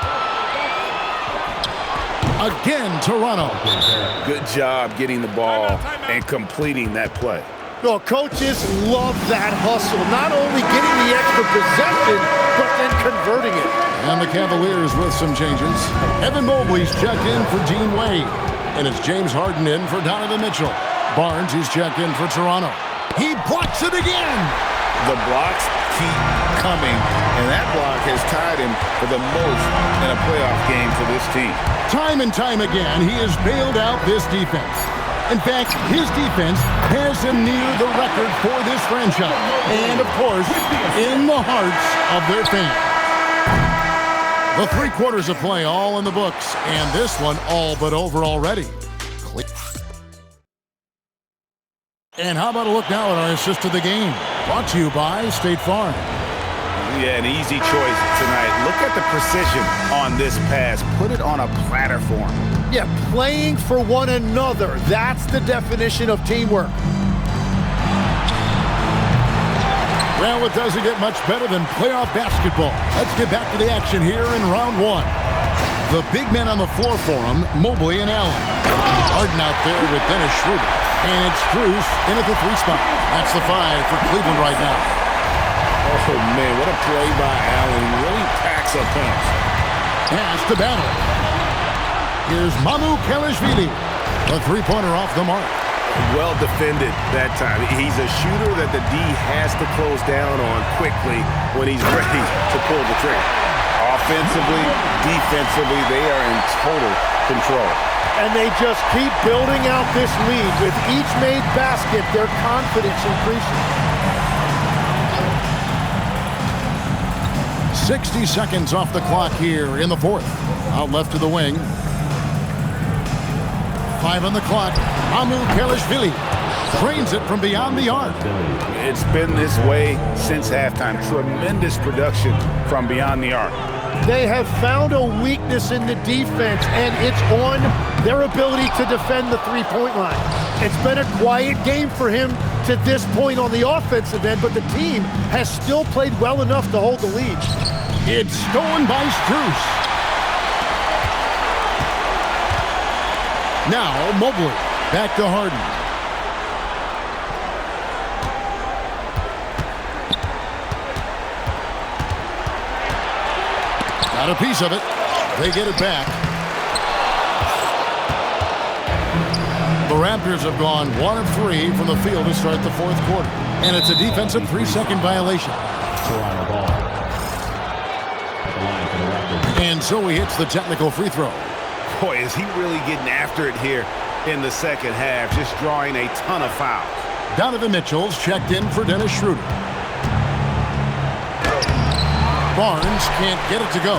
S2: Again, Toronto.
S3: Good job getting the ball and completing that play.
S4: No, coaches love that hustle. Not only getting the extra possession, but then converting it.
S2: And the Cavaliers with some changes. Evan Mobley's checked in for Dean Wade. And it's James Harden in for Donovan Mitchell. Barnes is checked in for Toronto. He blocks it again.
S3: The blocks keep coming, and that block has tied him for the most in a playoff game for this team.
S2: Time and time again, he has bailed out this defense. In fact, his defense has him near the record for this franchise. And, of course, in the hearts of their fans. The 3 quarters of play all in the books, and this one all but over already. And how about a look now at our assist of the game? Brought to you by State Farm.
S3: Yeah, an easy choice tonight. Look at the precision on this pass. Put it on a platter for him.
S4: Yeah, playing for one another. That's the definition of teamwork.
S2: Well, it doesn't get much better than playoff basketball. Let's get back to the action here in round one. The big men on the floor for them, Mobley and Allen. Harden out there with Dennis Schroeder. And it's Strus in at the 3 spot. That's the 5 for Cleveland right now.
S3: Oh, man, what a play by Allen. He really packs a punch.
S2: Pass to Battle. Here's Mamu Kelishvili. A 3-pointer off the mark.
S3: Well defended that time. He's a shooter that the D has to close down on quickly when he's ready to pull the trigger. Offensively, defensively, they are in total control.
S4: And they just keep building out this lead. With each made basket, their confidence increases.
S2: 60 seconds off the clock here in the fourth. Out left to the wing. 5 on the clock. Mamu Kelishvili trains it from beyond the arc.
S3: It's been this way since halftime. Tremendous production from beyond the arc.
S4: They have found a weakness in the defense, and it's on their ability to defend the three-point line. It's been a quiet game for him to this point on the offensive end, but the team has still played well enough to hold the lead.
S2: It's stolen by Strus. Now Mobley back to Harden. Got a piece of it. They get it back. The Raptors have gone 1 of 3 from the field to start the fourth quarter. And it's a defensive 3-second violation.
S9: Toronto ball. At the line for the Raptors.
S2: And so he hits the technical free throw.
S3: Boy, is he really getting after it here in the second half, just drawing a ton of fouls.
S2: Donovan Mitchell's checked in for Dennis Schroeder. Barnes can't get it to go.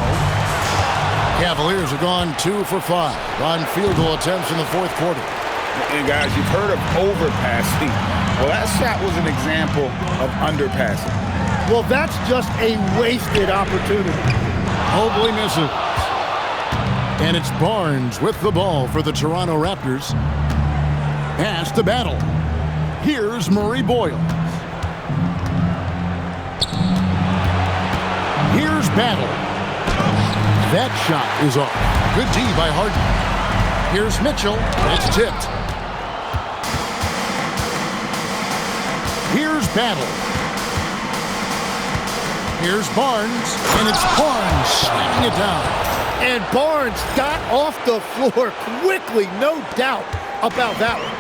S2: Cavaliers have gone 2 for 5 on field goal attempts in the fourth quarter.
S3: And guys, you've heard of overpassing. Well, that shot was an example of underpassing.
S4: Well, that's just a wasted opportunity.
S2: Mobley misses. And it's Barnes with the ball for the Toronto Raptors. Pass to Battle. Here's Murray Boyle. Here's Battle. That shot is off. Good D by Harden. Here's Mitchell. It's tipped. Here's Battle. Here's Barnes. And it's Barnes slamming it down.
S4: And Barnes got off the floor quickly, no doubt about that one.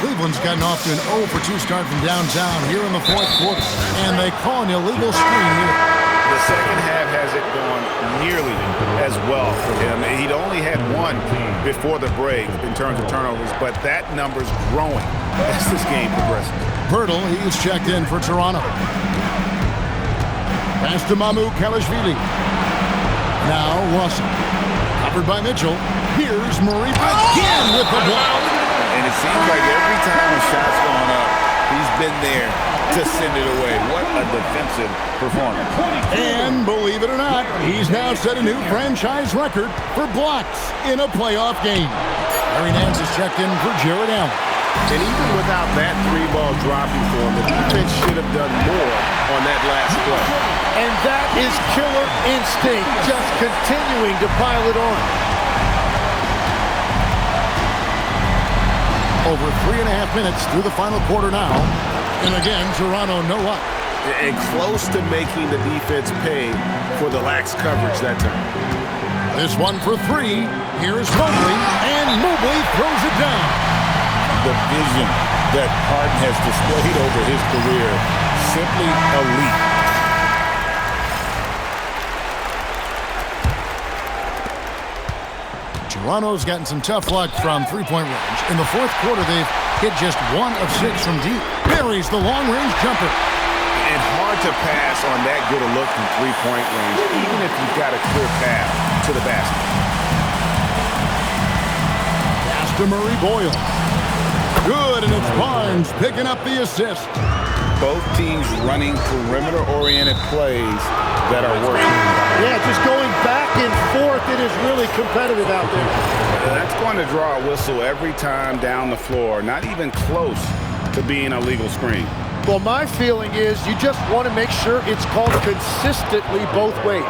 S2: Cleveland's gotten off to an 0 for 2 start from downtown here in the fourth quarter. And they call an illegal screen here.
S3: The second half hasn't gone nearly as well for him. He'd only had 1 before the break in terms of turnovers, but that number's growing as this game progresses.
S2: Pirtle, he's checked in for Toronto. Pass to Mamu Kelishvili. Now Russell. Covered by Mitchell. Here's Murray again with the block.
S3: And it seems like every time a shot's going up, he's been there to send it away. What a defensive performance.
S2: And believe it or not, he's now set a new franchise record for blocks in a playoff game. Larry Nance is checked in for Jared Allen.
S3: And even without that 3-ball dropping for him, the defense should have done more on that last play.
S4: And that is killer instinct, just continuing to pile it on.
S2: Over 3.5 minutes through the final quarter now. And again, Toronto no luck.
S3: And close to making the defense pay for the lax coverage that time.
S2: This one for 3. Here's Mobley, and Mobley throws it down.
S3: The vision that Harden has displayed over his career, simply elite.
S2: Toronto's gotten some tough luck from three-point range. In the fourth quarter, they've hit just 1 of 6 from deep. Buries the long-range jumper.
S3: And hard to pass on that good a look from three-point range, even if you've got a clear path to the basket.
S2: Pass to Murray Boyle. Good, and it's Barnes picking up the assist.
S3: Both teams running perimeter-oriented plays that are working.
S4: Yeah, just going back and forth. It is really competitive out there.
S3: That's going to draw a whistle every time down the floor. Not even close to being a legal screen.
S4: Well, my feeling is you just want to make sure it's called consistently both ways.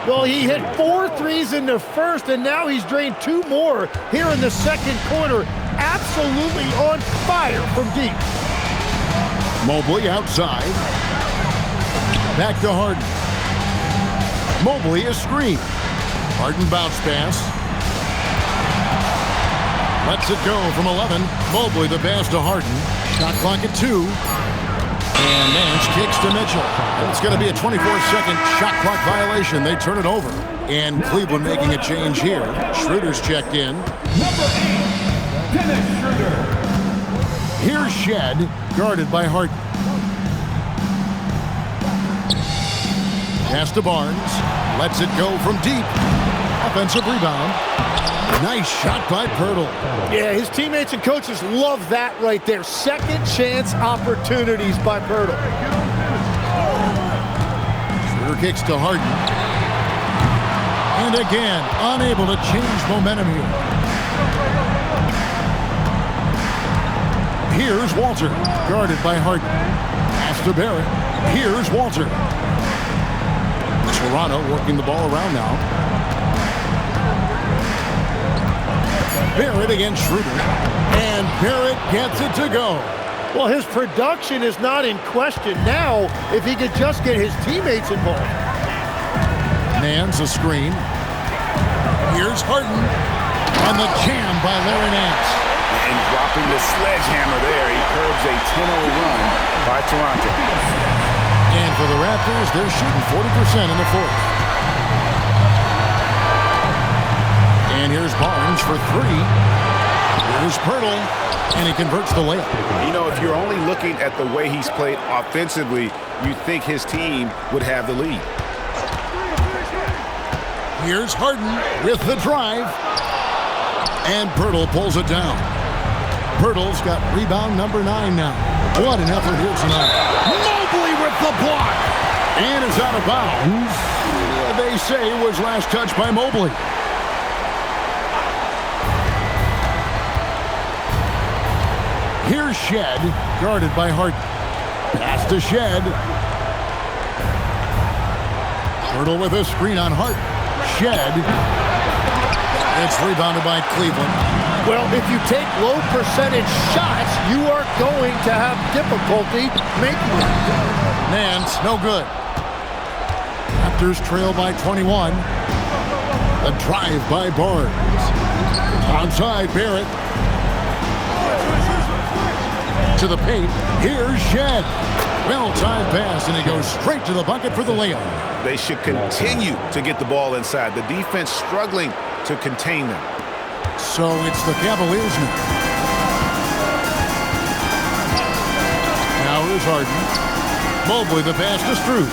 S4: Well, he hit 4 threes in the first, and now he's drained 2 more here in the second quarter. Absolutely on fire from deep.
S2: Mobley outside. Back to Harden. Mobley a screen. Harden bounce pass. Lets it go from 11. Mobley the pass to Harden. Shot clock at 2. And Nance kicks to Mitchell. It's going to be a 24-second shot clock violation. They turn it over. And Cleveland making a change here. Schroeder's checked in.
S9: Number 8, Dennis Schroeder.
S2: Here's Shed, guarded by Harden. Pass to Barnes. Lets it go from deep. Offensive rebound. Nice shot by Pirtle.
S4: Yeah, his teammates and coaches love that right there. Second chance opportunities by Pirtle.
S2: Schroeder kicks to Harden. And again, unable to change momentum here. Here's Walter, guarded by Harden. Pass to Barrett. Here's Walter. Toronto working the ball around now. Barrett against Schroeder. And Barrett gets it to go.
S4: Well, his production is not in question now if he could just get his teammates involved.
S2: Nance a screen. Here's Harden. And the jam by Larry Nance.
S3: And dropping the sledgehammer there, he curbs a 10-0 run by Toronto.
S2: And for the Raptors, they're shooting 40% in the fourth. And here's Barnes for 3. Here's Pirtle, and he converts the layup.
S3: You know, if you're only looking at the way he's played offensively, you'd think his team would have the lead.
S2: Here's Harden with the drive. And Pirtle pulls it down. Pirtle's got rebound number 9 now. What an effort here tonight. Mobley with the block. And it's out of bounds. They say it was last touched by Mobley. Here's Shed, guarded by Harden. Pass to Shed. Pirtle with a screen on Harden. Shed. It's rebounded by Cleveland.
S4: Well, if you take low percentage shots, you are going to have difficulty making them.
S2: Nance, no good. Raptors trail by 21. A drive by Barnes. Onside, Barrett. To the paint. Here's Shed. Well-timed pass, and he goes straight to the bucket for the layup.
S3: They should continue to get the ball inside. The defense struggling to contain them.
S2: So it's the Cavaliers now. Now here's Harden. Mobley the pass to Strus.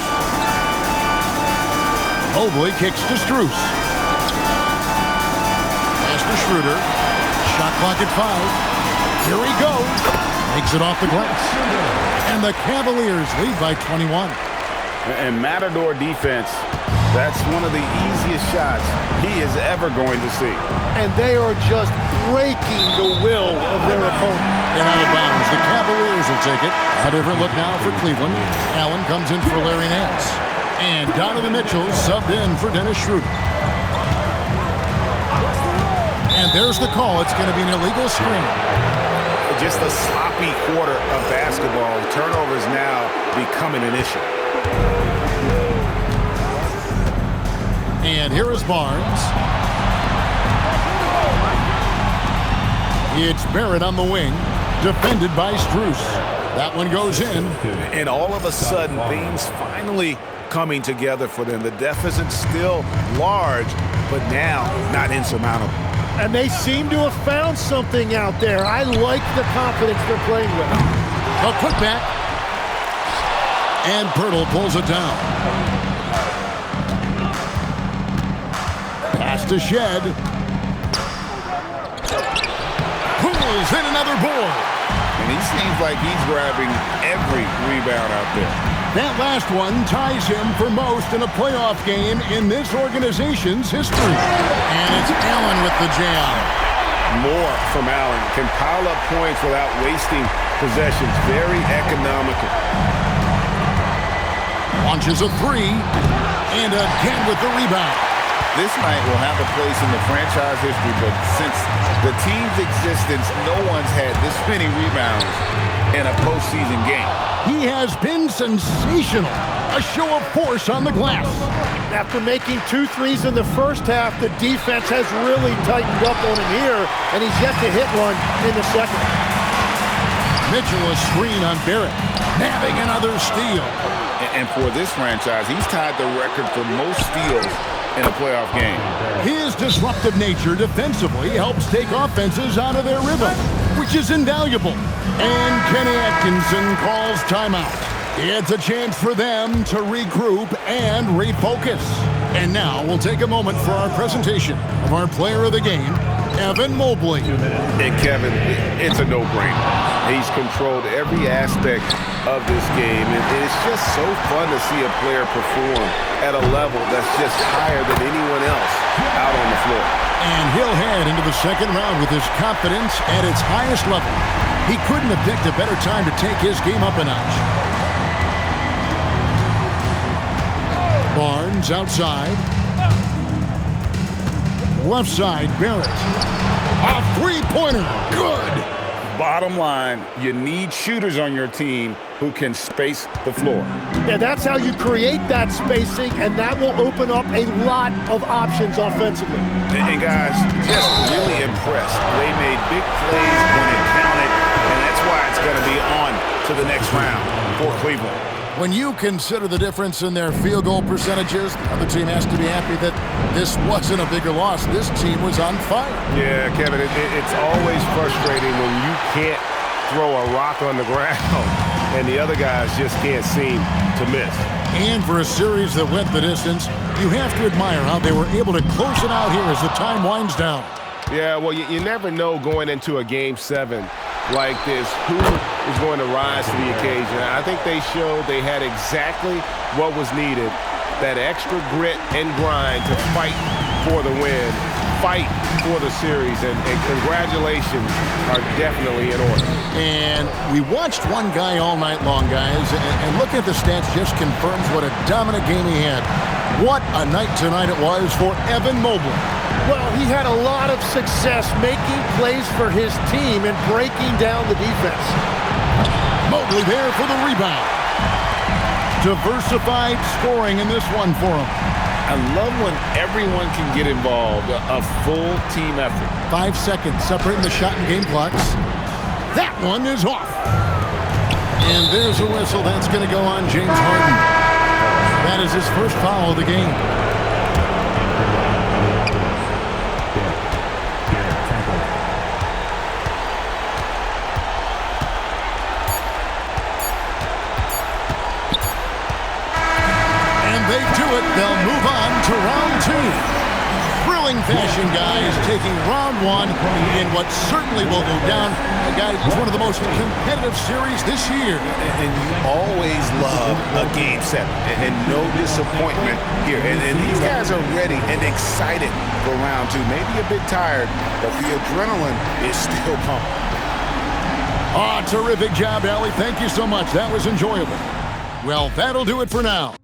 S2: Mobley kicks to Strus. Pass to Schroeder. Shot clock at 5. Here he goes. Makes it off the glass. And the Cavaliers lead by 21.
S3: And Matador defense, that's one of the easiest shots he is ever going to see.
S4: And they are just breaking the will of their opponent.
S2: And out of bounds, the Cavaliers will take it. A different look now for Cleveland. Allen comes in for Larry Nance. And Donovan Mitchell subbed in for Dennis Schroeder. And there's the call. It's going to be an illegal screen.
S3: Just a sloppy quarter of basketball. Turnovers now becoming an issue.
S2: And here is Barnes. It's Barrett on the wing, defended by Strus. That one goes in.
S3: And all of a sudden, things finally coming together for them. The deficit's still large, but now not insurmountable.
S4: And they seem to have found something out there. I like the confidence they're playing with.
S2: A putback. And Pirtle pulls it down. Pass to Shed. Pulls in another board.
S3: And he seems like he's grabbing every rebound out there.
S2: That last one ties him for most in a playoff game in this organization's history. And it's Allen with the jam.
S3: More from Allen. Can pile up points without wasting possessions. Very economical.
S2: Launches a three, and again with the rebound.
S3: This night will have a place in the franchise history, but since the team's existence, no one's had this many rebounds in a postseason game.
S2: He has been sensational. A show of force on the glass.
S4: After making 2 threes in the first half, the defense has really tightened up on him here, and he's yet to hit one in the second.
S2: Mitchell a screen on Barrett, nabbing another steal.
S3: And for this franchise, he's tied the record for most steals in a playoff game.
S2: His disruptive nature defensively helps take offenses out of their rhythm, which is invaluable. And Kenny Atkinson calls timeout. It's a chance for them to regroup and refocus. And now we'll take a moment for our presentation of our player of the game, Evan Mobley.
S3: And Kevin, it's a no-brainer. He's controlled every aspect of this game, and it's just so fun to see a player perform at a level that's just higher than anyone else out on the floor.
S2: And he'll head into the second round with his confidence at its highest level. He couldn't have picked a better time to take his game up a notch. Barnes outside. Left side, Barrett. A three-pointer. Good.
S3: Bottom line, you need shooters on your team who can space the floor.
S4: Yeah, that's how you create that spacing, and that will open up a lot of options offensively.
S3: And guys, just really impressed. They made big plays when it counted, and that's why it's going to be on to the next round for Cleveland.
S2: When you consider the difference in their field goal percentages, the other team has to be happy that this wasn't a bigger loss. This team was on fire.
S6: Yeah, Kevin, it's always frustrating when you can't throw a rock on the ground and the other guys just can't seem to miss.
S2: And for a series that went the distance, you have to admire how they were able to close it out here as the time winds down.
S6: Yeah, well, you never know going into a Game 7 like this who is going to rise to the occasion. I think they showed they had exactly what was needed, that extra grit and grind to fight for the win, fight for the series, and congratulations are definitely in order.
S2: And we watched one guy all night long, guys, and looking at the stats just confirms what a dominant game he had. What a night tonight it was for Evan Mobley.
S4: Well, he had a lot of success making plays for his team and breaking down the defense.
S2: Mobley there for the rebound. Diversified scoring in this one for him.
S3: I love when everyone can get involved, a full team effort.
S2: 5 seconds separating the shot and game clocks. That one is off. And there's a whistle. That's going to go on James Harden. That is his first foul of the game. They do it. They'll move on to round 2. Thrilling fashion, guys, taking round 1 in what certainly will go down. Guys, it's one of the most competitive series this year.
S3: And you always love a Game 7, and no disappointment here. And these guys are ready and excited for round 2. Maybe a bit tired, but the adrenaline is still pumping.
S2: Terrific job, Allie. Thank you so much. That was enjoyable. Well, that'll do it for now.